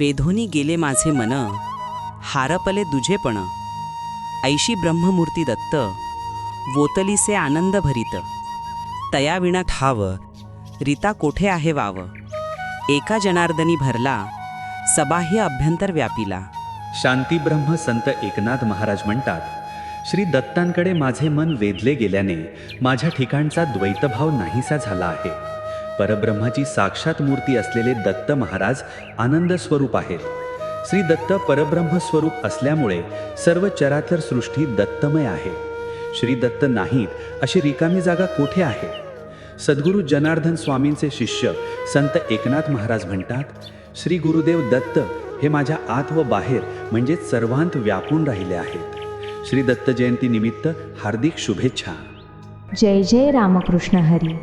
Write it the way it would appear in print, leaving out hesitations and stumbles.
वेधोनी गेले माझे मन, हारपले दुजेपण. ऐशी ब्रह्ममूर्ती दत्त, वोतलीसे आनंद भरित. तया विणा ठाव, रीता कोठे आहे वाव. एका जनार्दनी भरला, सबाह्य अभ्यंतर व्यापिला. शांतीब्रह्म संत एकनाथ महाराज म्हणतात, श्री दत्तांकडे माझे मन वेधले गेल्याने माझ्या ठिकाणचा द्वैतभाव नाहीसा झाला आहे. परब्रह्माची साक्षात मूर्ती असलेले दत्त महाराज आनंद स्वरूप आहेत. श्री दत्त परब्रह्म स्वरूप असल्यामुळे सर्व चराचर सृष्टी दत्तमय आहे. श्री दत्त नाहीत अशी रिकामी जागा कोठे आहे. सद्गुरू जनार्दन स्वामींचे शिष्य संत एकनाथ महाराज म्हणतात, श्री गुरुदेव दत्त हे माझ्या आत व बाहेर म्हणजेच सर्वांत व्यापून राहिले आहेत. श्री दत्त जयंती निमित्त हार्दिक शुभेच्छा. जय जय रामकृष्ण हरी.